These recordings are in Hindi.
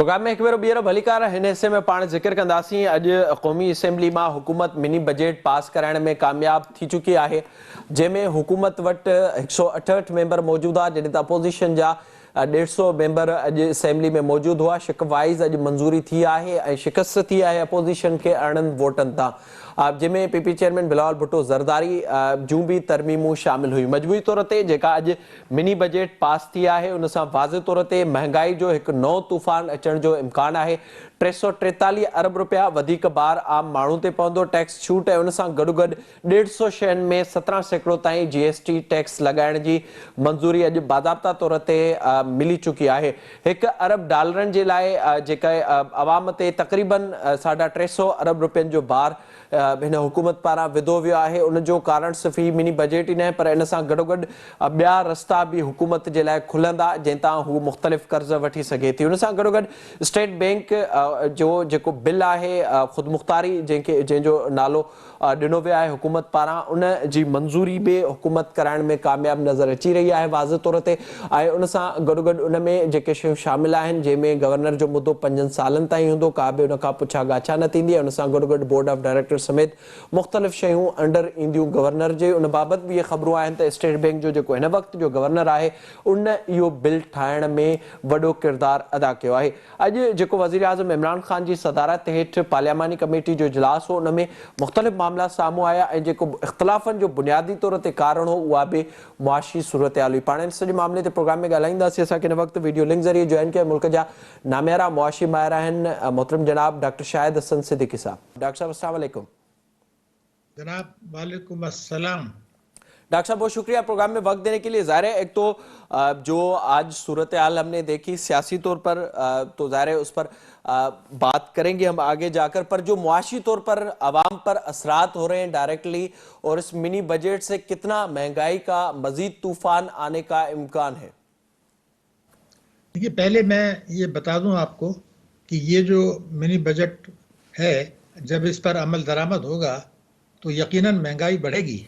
प्रोग्राम में एक बार ॿीहर भलीकार हिन हिस्से में पाण ज़िक्र कंदासीं। अॼु क़ौमी असेंबली मां हुकूमत मिनी बजट पास कराइण में कामयाब थी चुकी आहे, जंहिंमें हुकूमत वटि 168 मेंबर मौजूदु आहे, जॾहिं त अपोज़िशन जा 150 मेंबर अॼु असेंबली में मौजूदु हुआ। शिक वाइज़ अॼु मंज़ूरी थी आहे ऐं शिकस्त थी आहे अपोज़िशन खे 18 वोटनि तां, जंहिंमें पीपी चेयरमैन बिलावल भुट्टो ज़रदारी जूं बि तरमीमूं शामिल हुयूं। मजबूरी तौर ते जेका अॼु मिनी बजट पास थी आहे उन सां वाज़े तौर ते महांगाई जो हिकु नओं तूफ़ान अचण जो इम्कान आहे। 343 अरब रुपया वधीक बार आम माण्हू ते पवंदो टैक्स छूट, ऐं उन सां गॾोगॾु 150 शयुनि में 17% ताईं GST टैक्स लॻाइण जी मंज़ूरी अॼु बाज़ाब्ता तौर ते मिली चुकी आहे। $1 अरब जे लाइ जेका अवाम ते तक़रीबन 350 अरब रुपयनि जो बार हिन हुकूमत पारां विधो वियो आहे। उन जो कारण सिर्फ़ ही मिनी बजट ई न आहे, पर इन सां गॾोगॾु ॿिया रस्ता बि हुकूमत जे लाइ खुलंदा जंहिं तां हू मुख़्तलिफ़ कर्ज़ वठी सघे थी। उन सां गॾोगॾु स्टेट बैंक जो जेको बिल आहे ख़ुदमुख़्तारी जंहिंजो नालो ॾिनो वियो आहे हुकूमत पारां, उन जी मंज़ूरी बि हुकूमत कराइण में कामयाब नज़र अची रही आहे वाज़े तौर ते। ऐं उन सां गॾोगॾु उन में जेके शयूं शामिल आहिनि जंहिंमें गवर्नर जो मुदो 5 सालनि ताईं हूंदो, का बि उन खां पुछा गाछा न थींदी। उन सां गॾोगॾु बोर्ड ऑफ डायरेक्टर समेत मुख़्तलिफ़ शयूं अंडर ईंदियूं गवर्नर जे। उन बाबति बि इहे ख़बरूं आहिनि त स्टेट बैंक जो जेको हिन वक़्त जो गवर्नर आहे उन इहो बिल ठाहिण में वॾो किरदारु अदा कयो आहे। अॼु जेको वज़ीर आज़म इमरान ख़ान जी सदारत हेठि पार्लियामानी कमेटी जो इजलास हो, उन में मुख़्तलिफ़ मामला साम्हूं आया ऐं जेको इख़्तिलाफ़नि जो बुनियादी तौर ते कारण हो उहा बि मुआशी सूरत हाल हुई। पाण इन सॼे मामले ते प्रोग्राम में ॻाल्हाईंदासीं। असांखे हिन वक़्तु वीडियो लिंक ज़रिए जॉइन कयो मुल्क जा नामियारा मुआशी माहिर आहिनि मोहतरम जनाब डॉक्टर शाहिद हसन सिद्दीकी साहब। डॉक्टर साहब अस्सलाम वालेकुम। जनाब वालेकुम अस्सलाम। डॉक्टर साहब बहुत शुक्रिया प्रोग्राम में वक्त देने के लिए। ज़ाहिर है एक तो जो आज सूरत हाल हमने देखी सियासी तौर पर, तो ज़ाहिर है उस पर बात करेंगे हम आगे जाकर, पर जो मुआशी तौर पर आवाम पर असरात हो रहे हैं डायरेक्टली, और इस मिनी बजट से कितना महंगाई का मजीद तूफान आने का इम्कान है? देखिए, पहले मैं ये बता दूं आपको कि ये जो मिनी बजट है, जब इस पर अमल दरामद होगा तो यकीनन महंगाई बढ़ेगी,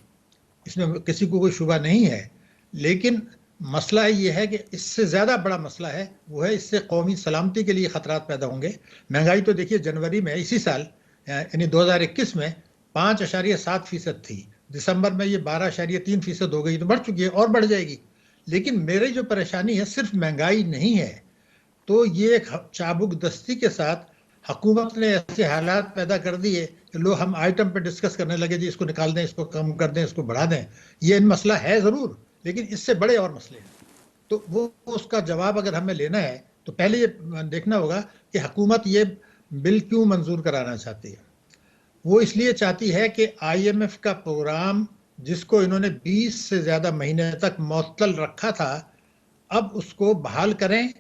इसमें किसी को कोई शुबा नहीं है। लेकिन मसला ये है कि इससे ज़्यादा बड़ा मसला है वो है इससे कौमी सलामती के लिए ख़तरात पैदा होंगे। महंगाई तो देखिए जनवरी में इसी साल यानी 2021 में 5.7% थी, दिसंबर में ये 12.3% हो गई, तो बढ़ चुकी है और बढ़ जाएगी। लेकिन मेरी जो परेशानी है सिर्फ महंगाई नहीं है, तो ये एक चाबुक दस्ती के साथ हुकूमत ने ऐसे हालात पैदा कर दिए कि लोग हम आइटम पे डिस्कस करने लगे, जी इसको निकाल दें, इसको कम कर दें, इसको बढ़ा दें। ये मसला है ज़रूर, लेकिन इससे बड़े और मसले हैं। तो वो उसका जवाब अगर हमें लेना है तो पहले ये देखना होगा कि हुकूमत ये बिल क्यों मंजूर कराना चाहती है। वो इसलिए चाहती है कि IMF का प्रोग्राम जिसको इन्होंने 20 से ज़्यादा महीने तक मुअत्तल रखा था, अब उसको बहाल करें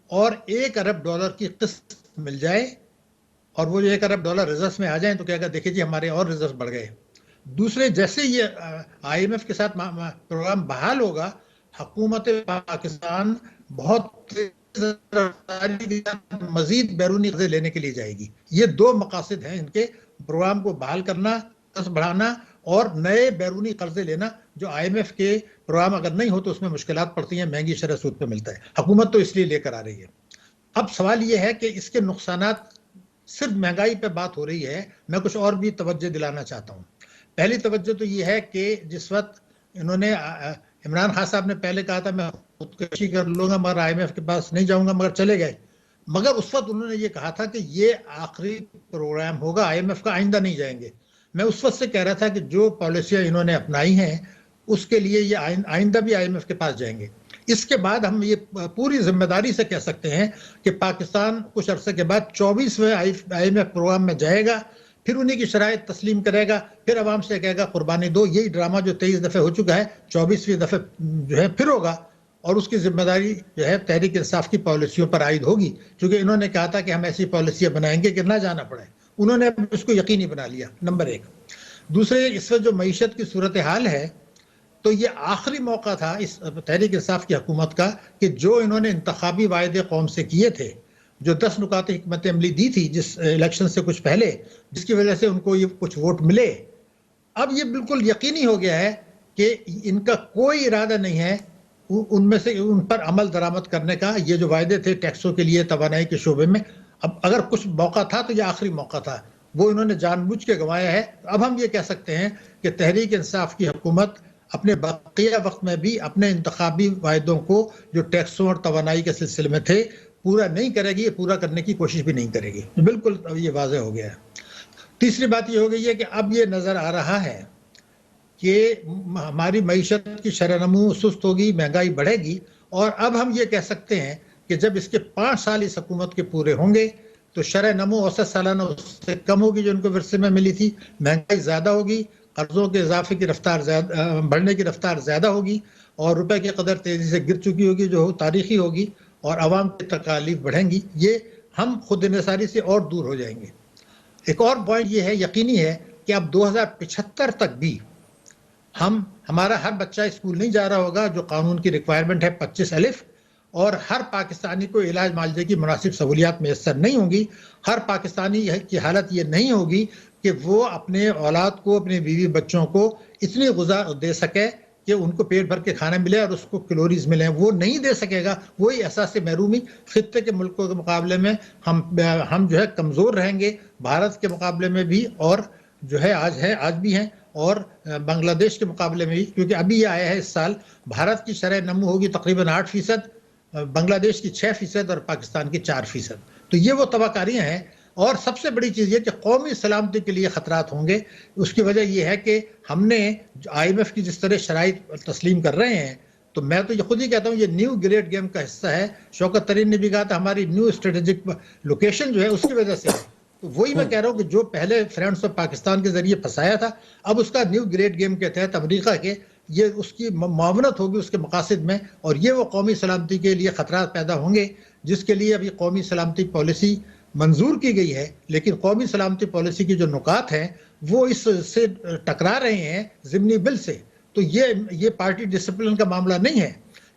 और $1 अरब की किस्त मिल जाए, और वो $1 अरब रिजर्व में आ जाए तो कहेगा देखिए जी हमारे और रिजर्व बढ़ गए। दूसरे, जैसे ये IMF के साथ प्रोग्राम बहाल होगा, हुकूमत पाकिस्तान बहुत मजीद बैरूनी कर्जे लेने के लिए जाएगी। ये दो मकासद हैं इनके, प्रोग्राम को बहाल करना, कर्ज बढ़ाना और नए बैरूनी कर्जे लेना। जो IMF के प्रोग्राम अगर नहीं हो तो उसमें मुश्किलात पड़ती हैं, महंगी शरह सूद पे मिलता है। हुकूमत तो इसलिए लेकर आ रही है। अब सवाल ये है कि इसके नुकसानात, सिर्फ महंगाई पे बात हो रही है, मैं कुछ और भी तवज्जो दिलाना चाहता हूँ। पहली तवज्जो तो ये है कि जिस वक्त इन्होंने इमरान खान साहब ने पहले कहा था मैं खुदकशी कर लूंगा मगर IMF के पास नहीं जाऊंगा, मगर चले गए। मगर उस वक्त उन्होंने ये कहा था कि ये आखिरी प्रोग्राम होगा, IMF का आइंदा नहीं जाएंगे। मैं उस वक्त से कह रहा था कि जो पॉलिसियां इन्होंने अपनाई हैं उसके लिए ये आइंदा भी IMF के पास जाएंगे। इसके बाद हम ये पूरी जिम्मेदारी से कह सकते हैं कि पाकिस्तान कुछ अरसे के बाद 24वें IMF प्रोग्राम में जाएगा, फिर उन्हीं की शराइत तस्लीम करेगा, फिर आवाम से कहेगा कुर्बानी दो। यही ड्रामा जो 23 दफ़े हो चुका है, 24वीं दफ़े जो है फिर होगा, और उसकी जिम्मेदारी जो है तहरीक इंसाफ की पॉलिसियों पर आयद होगी, क्योंकि इन्होंने कहा था कि हम ऐसी पॉलिसियाँ बनाएंगे कि ना जाना पड़े। उन्होंने उसको यकीनी बना लिया, नंबर एक। दूसरे, इस वक्त जो मईशत की सूरत हाल है, तो ये आखिरी मौका था इस तहरीक इंसाफ की हुकूमत का कि जो इन्होंने इंतखाबी वायदे कौम से किए थे, जो 10 नुकाते हिकमत अमली दी थी जिस इलेक्शन से कुछ पहले, जिसकी वजह से उनको ये कुछ वोट मिले, अब ये बिल्कुल यकीनी हो गया है कि इनका कोई इरादा नहीं है उनमें से उन पर अमल दरामद करने का ये जो वायदे थे टैक्सों के लिए तवानाई के शोबे में, अब अगर कुछ मौका था तो ये आखिरी मौका था, वो इन्होंने जानबूझ के गंवाया है। अब हम ये कह सकते हैं कि तहरीक इंसाफ की हुकूमत अपने बाकिया वक्त में भी अपने इंतखाबी वायदों को जो टैक्सों और तवानाई के सिलसिले में थे पूरा नहीं करेगी, पूरा करने की कोशिश भी नहीं करेगी। बिल्कुल अब ये वाज़ेह हो गया है। तीसरी बात ये हो गई है कि अब ये नज़र आ रहा है कि हमारी मईशत की शरह-ए-नमू सुस्त होगी, महंगाई बढ़ेगी, और अब हम ये कह सकते हैं कि जब इसके 5 साल इस हुकूमत के पूरे होंगे तो शरह-ए-नमू औसत सालाना उससे कम होगी जो उनको विरसे में मिली थी, महंगाई ज़्यादा होगी, कर्जों के इजाफे की रफ्तार बढ़ने की रफ्तार ज़्यादा होगी, और रुपए की कदर तेज़ी से गिर चुकी होगी जो तारीखी होगी, और आवाम की तकालीफ बढ़ेंगी। ये हम खुद इन्हिसारी से और दूर हो जाएंगे। एक और पॉइंट ये है, यकीनी है कि अब 2075 तक भी हमारा हर बच्चा स्कूल नहीं जा रहा होगा जो कानून की रिक्वायरमेंट है 25 अलिफ, और हर पाकिस्तानी को इलाज मालजे की मुनासिब सहूलियात मैसर नहीं होंगी। हर पाकिस्तानी की हालत ये नहीं होगी कि वो अपने औलाद को, अपने बीवी बच्चों को इतनी गुज़ा दे सके कि उनको पेट भर के खाना मिले और उसको कैलोरीज मिले, वो नहीं दे सकेगा। वही एहसास महरूमी खित्ते के मुल्कों के मुकाबले में हम जो है कमज़ोर रहेंगे, भारत के मुकाबले में भी, और जो है आज भी हैं, और बांग्लादेश के मुकाबले में भी, क्योंकि अभी ये आया है इस साल भारत की शरह नमू होगी तकरीबन 8%, बांग्लादेश की 6% और पाकिस्तान की 4%। तो ये वो तबाकारियाँ हैं। और सबसे बड़ी चीज़ ये कि कौमी सलामती के लिए ख़तरात होंगे। उसकी वजह यह है कि हमने IMF की जिस तरह शराइत तस्लीम कर रहे हैं, तो मैं तो ये खुद ही कहता हूँ ये न्यू ग्रेट गेम का हिस्सा है। शौकत तरीन ने भी कहा था हमारी न्यू स्ट्रेटेजिक लोकेशन जो है उसकी वजह से है। तो वही मैं कह रहा हूँ कि जो पहले फ्रेंड्स ऑफ पाकिस्तान के जरिए फंसाया था, अब उसका न्यू ग्रेट गेम के तहत अमरीका के ये उसकी मावनत होगी उसके मकासद में, और ये वो कौमी सलामती के लिए ख़तरा पैदा होंगे जिसके लिए अभी कौमी सलामती पॉलिसी मंजूर की गई है। लेकिन कौमी सलामती पॉलिसी की जो नुकात हैं वो इससे टकरा रहे हैं ज़िमनी बिल से। तो ये पार्टी डिसिप्लिन का मामला नहीं है।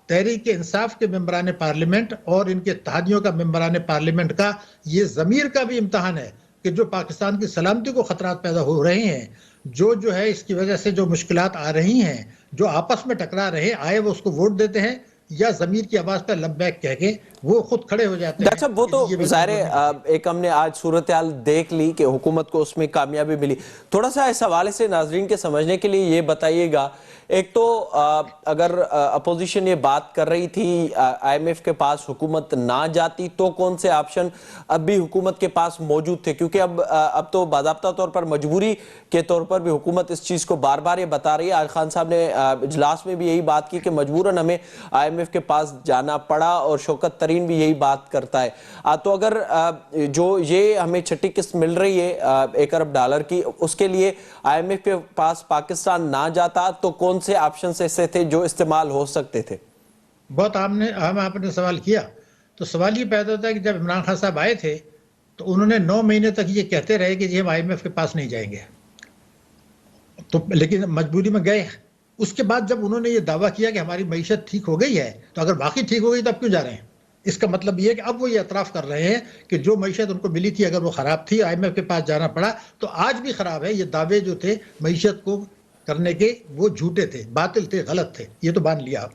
तहरीक इंसाफ के मेंबरान पार्लियामेंट और इनके इत्तेहादियों का मेंबरान पार्लियामेंट का ये ज़मीर का भी इम्तहान है कि जो पाकिस्तान की सलामती को ख़तरात पैदा हो रहे हैं, जो है इसकी वजह से जो मुश्किलात आ रही हैं, जो आपस में टकरा रहे हैं, आए वो उसको वोट देते हैं या ज़मीर की आवाज़ पर लब्बैक कह के वो खुद खड़े हो जाते हैं। डॉक्टर साहब, वो तो ज़ाहिर है एक हमने आज सूरत हाल देख ली कि हुकूमत को उसमें कामयाबी मिली। थोड़ा सा इस हवाले से नाजरीन के समझने के लिए ये बताइएगा, एक तो अगर अपोजिशन ये बात कर रही थी IMF के पास हुकूमत ना जाती तो कौन से ऑप्शन अब भी हुकूमत के पास मौजूद थे, क्योंकि अब तो बाज़ाब्ता तौर पर मजबूरी के तौर पर भी हुकूमत इस चीज़ को बार बार ये बता रही है। आज खान साहब ने इजलास में भी यही बात की कि मजबूरन हमें IMF के पास जाना पड़ा, और शौकत तरीन भी यही बात करता है। तो अगर जो ये हमें छठी किस्त मिल रही है $1 अरब की, उसके लिए IMF के पास पाकिस्तान ना जाता तो कौन से ऑप्शन ऐसे थे जो इस्तेमाल हो सकते थे? बहुत आपने सवाल किया, तो सवाल ये पैदा होता है कि जब इमरान खान साहब आए थे तो उन्होंने 9 महीने तक ये कहते रहे कि जी हम IMF के पास नहीं जाएंगे, तो लेकिन मजबूरी में गए। उसके बाद जब उन्होंने ये दावा किया कि हमारी मईशत ठीक हो गई है, तो अगर बाकी ठीक हो गई तो अब क्यों जा रहे हैं? इसका मतलब ये है कि अब वो ये एतराफ़ कर रहे हैं कि जो मईशत उनको मिली थी अगर वो ख़राब थी, IMF के पास जाना पड़ा तो आज भी ख़राब है। ये दावे जो थे मईशत को करने के वो झूठे थे, बातिल थे, गलत थे, ये तो मान लिया।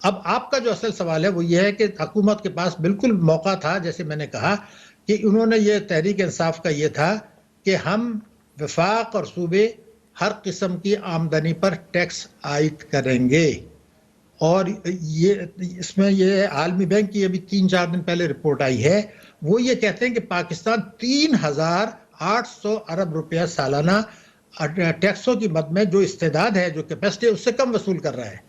अब आपका जो असल सवाल है वो ये है कि हुकूमत के पास बिल्कुल मौका था, जैसे मैंने कहा कि उन्होंने ये तहरीक इंसाफ का ये था कि हम वफाक और सूबे हर किस्म की आमदनी पर टैक्स आयद करेंगे। और ये इसमें ये आलमी बैंक की अभी 3-4 दिन पहले रिपोर्ट आई है, वो ये कहते हैं कि पाकिस्तान 3,800 अरब रुपया सालाना टैक्सों की मद में जो इस्तेदाद है, जो कैपेसिटी है, उससे कम वसूल कर रहा है।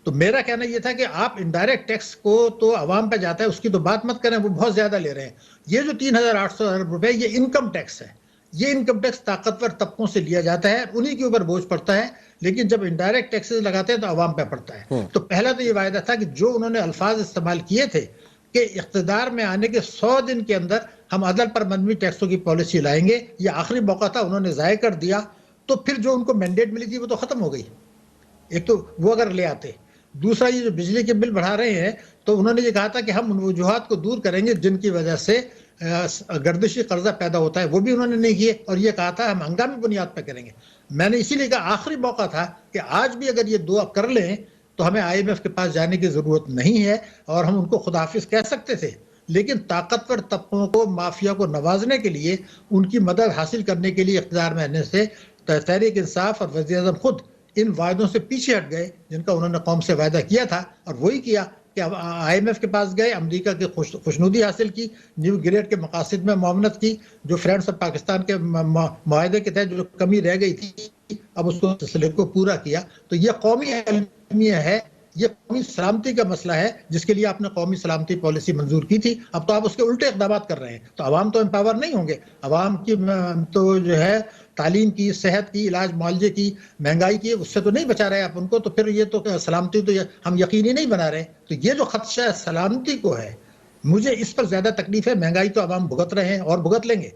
तो मेरा कहना यह था कि आप इनडायरेक्ट टैक्स को तो आवाम पे जाता है उसकी तो बात मत करें, वो बहुत ज़्यादा ले रहे हैं। ये जो 3,800 अरब रुपए ये इनकम टैक्स है। ये इनकम टैक्स ताकतवर तबकों से लिया जाता है, उन्हीं के ऊपर बोझ पड़ता है, लेकिन जब इनडायरेक्ट टैक्सेस लगाते हैं तो आवाम पे पड़ता है। तो पहला तो ये वायदा था कि जो उन्होंने अल्फाज इस्तेमाल किए थे कि इख्तिदार में आने के 100 दिन के अंदर हम अदल पर मनवी टैक्सों की पॉलिसी लाएंगे, ये आखिरी मौका था, उन्होंने ज़ाय कर दिया। तो फिर जो उनको मैंडेट मिली थी वो तो ख़त्म हो गई। एक तो वो अगर ले आते, दूसरा ये जो बिजली के बिल बढ़ा रहे हैं तो उन्होंने ये कहा था कि हम उन वजूहात को दूर करेंगे जिनकी वजह से गर्दिशी कर्जा पैदा होता है, वो भी उन्होंने नहीं किए, और ये कहा था हम हंगामी बुनियाद पर करेंगे। मैंने इसीलिए कहा आखिरी मौका था कि आज भी अगर ये दो कर लें तो हमें आईएमएफ के पास जाने की जरूरत नहीं है और हम उनको खुदाफिज कह सकते थे। लेकिन ताकतवर तबकों को, माफिया को नवाजने के लिए, उनकी मदद हासिल करने के लिए इख्तियार में आने से तहरीक इंसाफ और वज़ीर-ए-आज़म खुद इन वायदों से पीछे हट गए जिनका उन्होंने कौम से वायदा किया था, और वही किया कि अब आईएमएफ के पास गए, अमेरिका की खुशनुदी हासिल की, न्यू गिरेड के मकासद में मुआवनत की, जो फ्रेंड्स ऑफ पाकिस्तान के मुआहदे के तहत जो कमी रह गई थी अब उसको सिलसिले को पूरा किया। तो ये कौमी अलमिया है, ये कौमी सलामती का मसला है जिसके लिए आपने कौमी सलामती पॉलिसी मंजूर की थी। अब तो आप उसके उल्टे इक़दाम कर रहे हैं, तो अवाम तो एम्पावर नहीं होंगे। अवाम की तो जो है तालीम की, सेहत की, इलाज मुआलजे की, महंगाई की, उससे तो नहीं बचा रहे आप उनको। तो फिर ये तो सलामती तो हम यकीनी नहीं बना रहे। तो ये जो खदशा सलामती को है, मुझे इस पर ज्यादा तकलीफ है। महंगाई तो अवाम भुगत रहे हैं और भुगत लेंगे।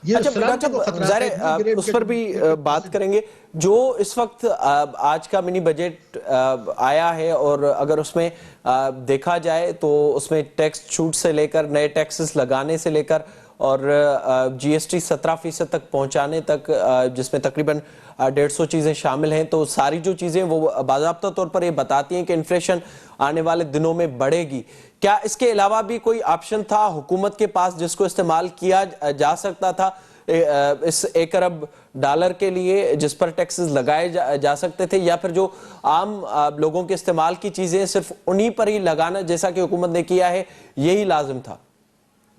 अच्छा ज़ाहिर उस पर भी बात करेंगे। जो इस वक्त आज का मिनी बजट आया है, और अगर उसमें देखा जाए तो उसमें टैक्स छूट से लेकर नए टैक्सेस लगाने से लेकर और जीएसटी 17% तक पहुंचाने तक, जिसमें तकरीबन 150 चीज़ें शामिल हैं, तो सारी जो चीज़ें वो बाज़ाब्ता तौर पर ये बताती हैं कि इन्फ्लेशन आने वाले दिनों में बढ़ेगी। क्या इसके अलावा भी कोई ऑप्शन था हुकूमत के पास जिसको इस्तेमाल किया जा सकता था इस $1 अरब के लिए, जिस पर टैक्सेस लगाए जा सकते थे, या फिर जो आम लोगों के इस्तेमाल की चीज़ें सिर्फ उन्हीं पर ही लगाना जैसा कि हुकूमत ने किया है यही लाजिम था?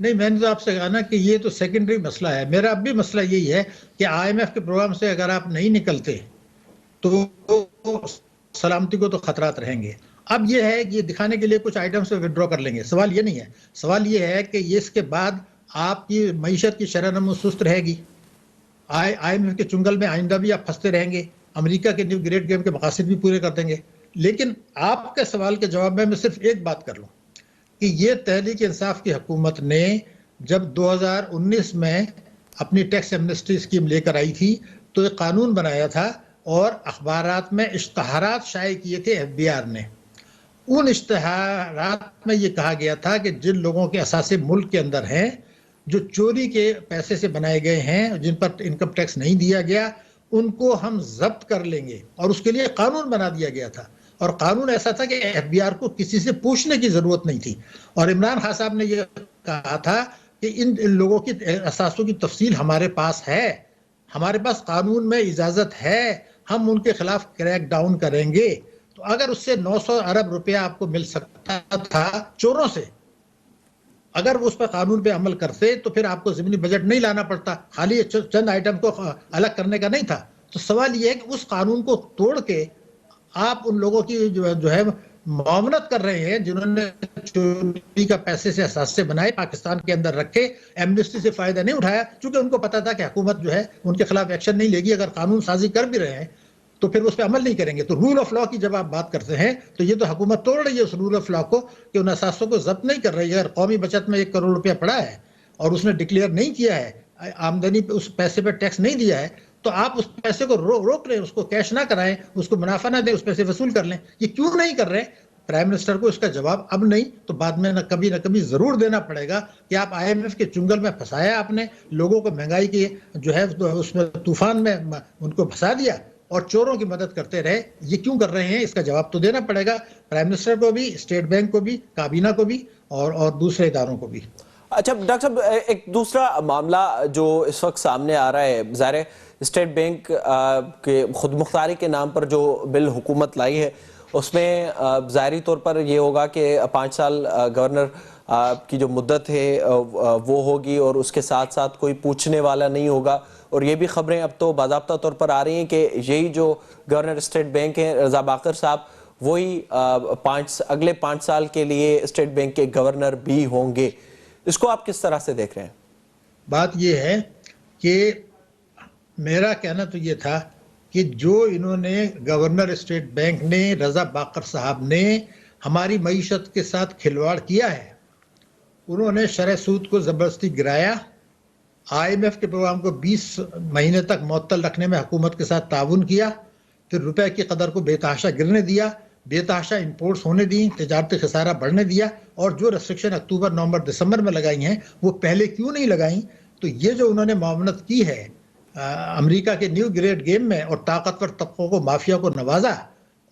नहीं, मैंने तो आपसे कहा ना कि ये तो सेकेंडरी मसला है। मेरा अब भी मसला यही है कि आईएमएफ के प्रोग्राम से अगर आप नहीं निकलते तो सलामती को तो खतरात रहेंगे। अब ये है कि ये दिखाने के लिए कुछ आइटम्स से विड्रॉ कर लेंगे। सवाल ये नहीं है, सवाल ये है कि ये इसके बाद आपकी मईशत की शरह-ए-नमो सुस्त रहेगी। आईएमएफ के चुंगल में आइंदा भी आप फंसते रहेंगे। अमेरिका के न्यू ग्रेड गेम के मकासद भी पूरे कर देंगे। लेकिन आपके सवाल के जवाब में मैं सिर्फ एक बात कर लूँ कि ये तहरीक इंसाफ की हुकूमत ने जब 2019 में अपनी टैक्स एमनेस्टी स्कीम लेकर आई थी तो एक कानून बनाया था और अखबारात में इश्तहारात शाये किए थे एफबीआर ने। उन इश्तहारात में ये कहा गया था कि जिन लोगों के असासे मुल्क के अंदर हैं, जो चोरी के पैसे से बनाए गए हैं, जिन पर इनकम टैक्स नहीं दिया गया, उनको हम जब्त कर लेंगे। और उसके लिए कानून बना दिया गया था, और कानून ऐसा था कि एफबीआर को किसी से पूछने की जरूरत नहीं थी। और इमरान खान साहब ने यह कहा था कि इन लोगों की असासों की तफसील हमारे पास है, हमारे पास कानून में इजाजत है, हम उनके खिलाफ क्रैक डाउन करेंगे। तो अगर उससे 900 अरब रुपया आपको मिल सकता था चोरों से, अगर वो उस पर कानून पे अमल करते तो फिर आपको ज़मीनी बजट नहीं लाना पड़ता, खाली चंद आइटम को अलग करने का नहीं था। तो सवाल ये है कि उस कानून को तोड़ के आप उन लोगों की जो है मुआवनत कर रहे हैं जिन्होंने चोरी का पैसे से असासे बनाए, पाकिस्तान के अंदर रखे, एमनेस्टी से फायदा नहीं उठाया, क्योंकि उनको पता था कि हुकूमत जो है उनके खिलाफ एक्शन नहीं लेगी। अगर कानून साजी कर भी रहे हैं तो फिर उस पर अमल नहीं करेंगे। तो रूल ऑफ लॉ की जब आप बात करते हैं तो ये तो हुकूमत तोड़ रही है उस रूल ऑफ लॉ को कि उन असासों को जब्त नहीं कर रही है। अगर कौमी बचत में 1 करोड़ रुपया पड़ा है और उसने डिक्लेयर नहीं किया है, आमदनी पे उस पैसे पर टैक्स नहीं दिया है, तो आप उस पैसे को रोक लें, उसको कैश ना कराएं, उसको मुनाफा ना दें, उस पैसे वसूल कर लें। ये क्यों नहीं कर रहे? प्राइम मिनिस्टर को इसका जवाब अब नहीं तो बाद में न कभी जरूर देना पड़ेगा कि आप आईएमएफ के चुंगल में फंसाया आपने लोगों को, महंगाई की जो है उसमें तूफान में उनको फंसा दिया और चोरों की मदद करते रहे। ये क्यों कर रहे हैं, इसका जवाब तो देना पड़ेगा प्राइम मिनिस्टर को भी, स्टेट बैंक को भी, काबीना को भी और दूसरे इदारों को भी। अच्छा डॉक्टर साहब, एक दूसरा मामला जो इस वक्त सामने आ रहा है, ज़ाहिर स्टेट बैंक के खुद मुख्तारी के नाम पर जो बिल हुकूमत लाई है उसमें ज़ाहिरी तौर पर ये होगा कि 5 साल गवर्नर की जो मुद्दत है वो होगी और उसके साथ साथ कोई पूछने वाला नहीं होगा। और ये भी खबरें अब तो बाज़ाब्ता तौर पर आ रही हैं कि यही जो गवर्नर स्टेट बैंक हैं रज़ा बाकर साहब, वही अगले 5 साल के लिए स्टेट बैंक के गवर्नर भी होंगे। इसको आप किस तरह से देख रहे हैं? बात यह है कि मेरा कहना तो ये था कि जो इन्होंने गवर्नर स्टेट बैंक ने, रज़ा बाकर साहब ने हमारी मईशत के साथ खिलवाड़ किया है, उन्होंने शरह सूद को ज़बरदस्ती गिराया, आईएमएफ के प्रोग्राम को 20 महीने तक मुअत्तल रखने में हुकूमत के साथ ताउन किया, फिर रुपए की कदर को बेतहाशा गिरने दिया, बेतहाशा इंपोर्ट्स होने दी, तजारती खसारा बढ़ने दिया, और जो रेस्ट्रिक्शन अक्टूबर, नवंबर, दिसंबर में लगाई हैं वो पहले क्यों नहीं लगाई? तो ये जो उन्होंने मुआवनत की है अमेरिका के न्यू ग्रेड गेम में और ताकतवर तबकों को, माफिया को नवाजा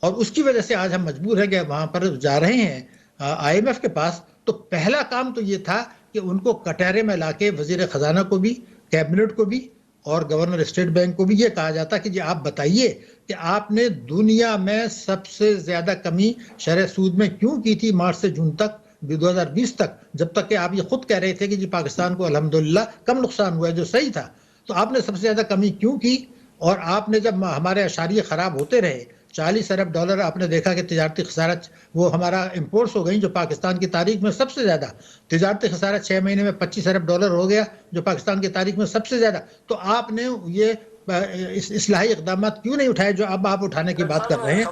और उसकी वजह से आज हम मजबूर है कि वहां पर जा रहे हैं आईएमएफ के पास। तो पहला काम तो ये था कि उनको कटहरे में लाके वजीर खजाना को भी, कैबिनेट को भी और गवर्नर स्टेट बैंक को भी ये कहा जाता कि जी आप बताइए कि आपने दुनिया में सबसे ज्यादा कमी शरह सूद में क्यों की थी मार्च से जून तक 2020 तक, जब तक कि आप ये खुद कह रहे थे कि जी पाकिस्तान को अल्हम्दुलिल्लाह कम नुकसान हुआ है, जो सही था। तो आपने सबसे ज्यादा कमी क्यों की? और आपने जब हमारे अशारिये खराब होते रहे, 40 अरब डॉलर आपने देखा कि तिजारती खसारत वो हमारा इंपोर्ट्स हो गई, जो पाकिस्तान की तारीख में सबसे ज्यादा तिजारती खसारत 6 महीने में 25 अरब डॉलर हो गया, जो पाकिस्तान की तारीख में सबसे ज्यादा। तो आपने ये इस्लाही इकदाम क्यों नहीं उठाए जो अब आप उठाने की बात कर रहे हैं?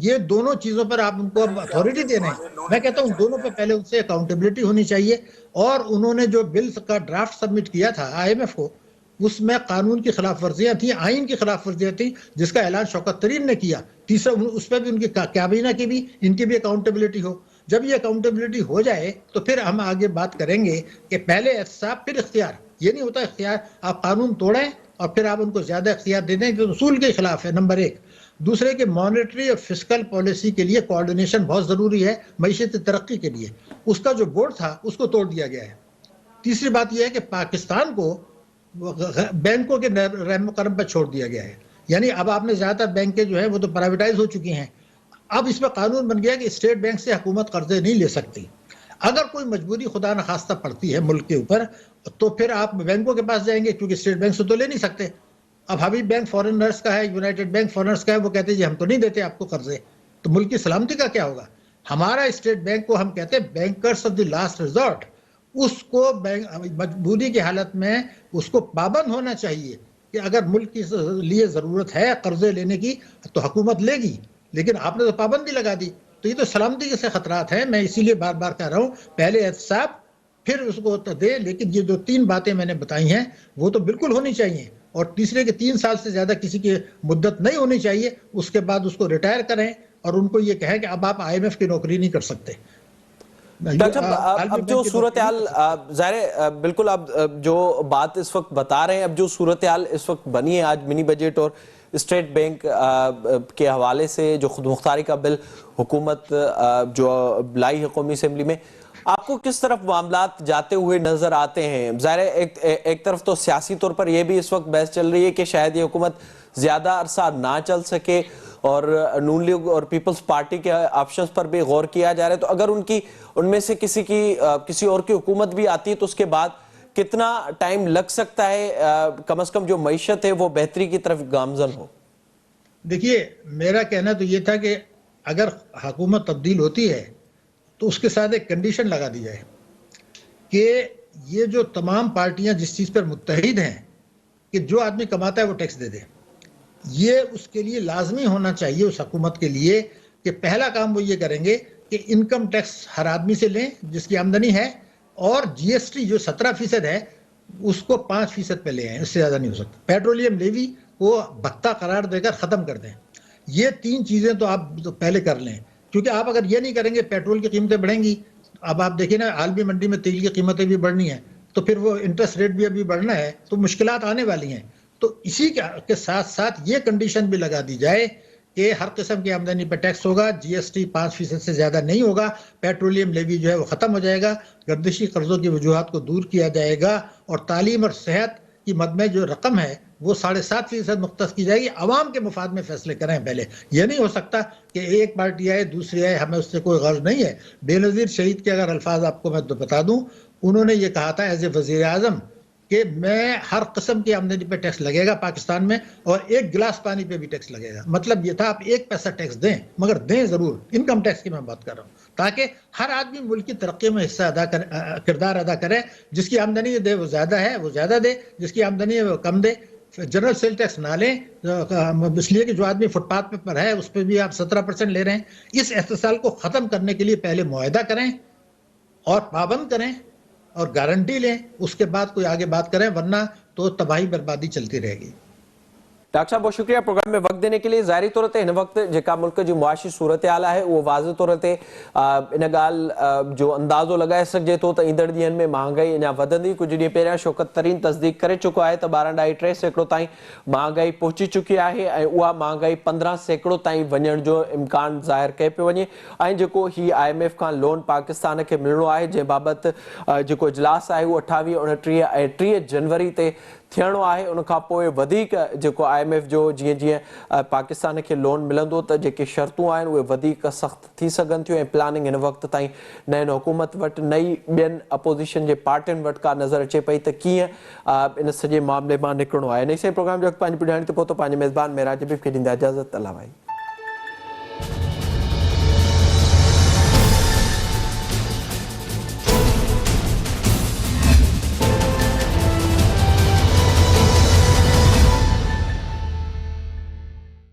ये दोनों चीजों पर आप उनको अब अथॉरिटी दे रहे हैं। मैं कहता हूँ दोनों पे पहले उनसे अकाउंटेबिलिटी होनी चाहिए। और उन्होंने जो बिल का ड्राफ्ट सबमिट किया था आईएमएफ को, उसमें कानून की खिलाफ वर्जियां थी, आइन की खिलाफ वर्जियां थी, जिसका ऐलान शौकत तरीन ने किया। तीसरा, उस पर भी उनकी काबीना की भी, इनकी भी अकाउंटेबिलिटी हो। जब ये अकाउंटेबिलिटी हो जाए तो फिर हम आगे बात करेंगे कि पहले एहतसाब फिर इख्तियार। ये नहीं होता इख्तियार, आप कानून तोड़ें और फिर आप उनको ज्यादा इख्तियार दे दें, जो उसूल के खिलाफ है, नंबर एक। दूसरे के मॉनेटरी और फिस्कल पॉलिसी के लिए कोऑर्डिनेशन बहुत जरूरी है मईशत तरक्की के लिए। उसका जो बोर्ड था उसको तोड़ दिया गया है। तीसरी बात यह है कि पाकिस्तान को बैंकों के रहम करम पर छोड़ दिया गया है। यानी अब आपने ज्यादातर बैंकें जो है वो तो प्राइवेटाइज हो चुकी हैं। अब इसमें कानून बन गया कि स्टेट बैंक से हुकूमत कर्जे नहीं ले सकती। अगर कोई मजबूरी खुदा न खास्ता पड़ती है मुल्क के ऊपर, तो फिर आप बैंकों के पास जाएंगे, क्योंकि स्टेट बैंक से तो ले नहीं सकते। अब हबीब बैंक फॉरेनर्स का है, यूनाइटेड बैंक फॉरेनर्स का है, वो कहते हैं जी हम तो नहीं देते आपको कर्जे। तो मुल्क की सलामती का क्या होगा? हमारा स्टेट बैंक को हम कहते हैं bankers of the last resort. उसको मजबूरी की हालत में उसको पाबंद होना चाहिए कि अगर मुल्क के लिए जरूरत है कर्जे लेने की तो हुकूमत लेगी, लेकिन आपने तो पाबंदी लगा दी। तो ये तो सलामती के से खतरात हैं। मैं इसीलिए बार बार कह रहा हूं, पहले एहतसाब फिर उसको तो दे। लेकिन ये जो 3 बातें मैंने बताई हैं वो तो बिल्कुल होनी चाहिए। और तीसरे के 3 साल से ज्यादा किसी की मुद्दत नहीं होनी चाहिए। उसके बाद उसको रिटायर करें और उनको ये कहें कि अब आप आईएमएफ की नौकरी नहीं कर सकते। डॉक्टर साहब, अब जो सूरत हाल ज़ाहिर बिल्कुल आप जो बात इस वक्त बता रहे हैं, अब जो सूरत हाल इस वक्त बनी है आज मिनी बजट और स्टेट बैंक के हवाले से, जो खुद मुख्तारी का बिल हुकूमत जो लाई है कौमी असेंबली में, आपको किस तरफ मामलात जाते हुए नजर आते हैं? ज़ाहिर एक तरफ तो सियासी तौर पर यह भी इस वक्त बहस चल रही है कि शायद ये हुकूमत ज्यादा अरसा ना चल सके और नून लीग और पीपल्स पार्टी के ऑप्शंस पर भी गौर किया जा रहा है। तो अगर उनमें से किसी और की हुकूमत भी आती है तो उसके बाद कितना टाइम लग सकता है कम से कम जो मईशत है वो बेहतरी की तरफ गामजन हो? देखिए, मेरा कहना तो ये था कि अगर हुकूमत तब्दील होती है तो उसके साथ एक कंडीशन लगा दी जाए कि ये जो तमाम पार्टियां जिस चीज पर मुत्तहिद हैं कि जो आदमी कमाता है वो टैक्स दे दे। ये उसके लिए लाजमी होना चाहिए उस हुकूमत के लिए कि पहला काम वो ये करेंगे कि इनकम टैक्स हर आदमी से लें जिसकी आमदनी है, और जीएसटी जो 17% है उसको 5% पे ले आए, इससे ज्यादा नहीं हो सकता। पेट्रोलियम लेवी को भत्ता करार देकर खत्म कर दें। ये 3 चीजें तो आप तो पहले कर लें, क्योंकि आप अगर ये नहीं करेंगे पेट्रोल की कीमतें बढ़ेंगी। अब आप देखिए ना, आलमी मंडी में तेल की कीमतें भी बढ़नी है, तो फिर वो इंटरेस्ट रेट भी अभी बढ़ना है, तो मुश्किलात आने वाली हैं। तो इसी के साथ साथ ये कंडीशन भी लगा दी जाए कि हर किस्म की आमदनी पर टैक्स होगा, जीएसटी 5% से ज्यादा नहीं होगा, पेट्रोलियम लेवी जो है वो खत्म हो जाएगा, गर्दिशी कर्जों की वजूहात को दूर किया जाएगा, और तालीम और सेहत की मद में जो रकम है वो 7.5% मुख्तस की जाएगी। आवाम के मुफाद में फैसले करें पहले। यह नहीं हो सकता कि एक पार्टी आए दूसरी आए, हमें उससे कोई गर्ज नहीं है। बेनजीर शहीद के अगर अल्फाज आपको मैं तो बता दूं, उन्होंने ये कहा था एज ए वजीर आजम कि मैं हर किस्म की आमदनी पे टैक्स लगेगा पाकिस्तान में, और 1 गिलास पानी पे भी टैक्स लगेगा। मतलब ये था आप 1 पैसा टैक्स दें, मगर दें जरूर। इनकम टैक्स की मैं बात कर रहा हूँ, ताकि हर आदमी मुल्क की तरक्की में हिस्सा किरदार अदा करे। जिसकी आमदनी दे वो ज्यादा है वो ज्यादा दे, जिसकी आमदनी है वो कम दे। जनरल सेल टैक्स ना लें, इसलिए कि जो आदमी फुटपाथ पर है उस पर भी आप 17% ले रहे हैं। इस एहतसाल को खत्म करने के लिए पहले मुआहदा करें और पाबंद करें और गारंटी लें, उसके बाद कोई आगे बात करें, वरना तो तबाही बर्बादी चलती रहेगी। डॉक्टर साहब बहुत शुक्रिया प्रोग्राम में वक्त देने के लिए। ज़ाहिरी तौर ते हिन वक्त जेका मुल्क जी मुआशी सूरत हाल है वो वाज़ तौर ते इन ॻाल्हि जो अंदाज़ो लगाए सघिजे थो त ईंदड़ ॾींहंनि में महांगाई अञा वधंदी। कुझु ॾींहं पहिरियां शौकत तरीन तस्दीक करे चुको आहे त 12.3% ताईं महांगाई पहुची चुकी आहे ऐं उहा महांगाई 15% ताईं वञण जो इम्कान ज़ाहिर कयो पियो वञे। ऐं जेको ही IMF खां लोन पाकिस्तान खे मिलणो आहे जंहिं बाबति जेको इजलास आहे उहो 28, 29 ऐं 30 जनवरी ते थियणो आहे। उन खां पोइ वधीक जेको IMF जो जीअं जीअं पाकिस्तान खे लोन मिलंदो त जेके शर्तूं आहिनि उहे वधीक सख़्तु थी सघनि थियूं ऐं प्लानिंग हिन वक़्त ताईं नयन हुकूमत वटि नई ॿियनि अपोज़िशन जे पार्टियुनि वटि का नज़र अचे पई त कीअं इन सॼे मामले मां निकिरणो आहे। इन से प्रोग्राम जो पंहिंजी ॿुधाइण ते पहुतो पंहिंजे मेज़बान मेराज हबीब खे ॾींदा इजाज़त। अल्लाह भाई।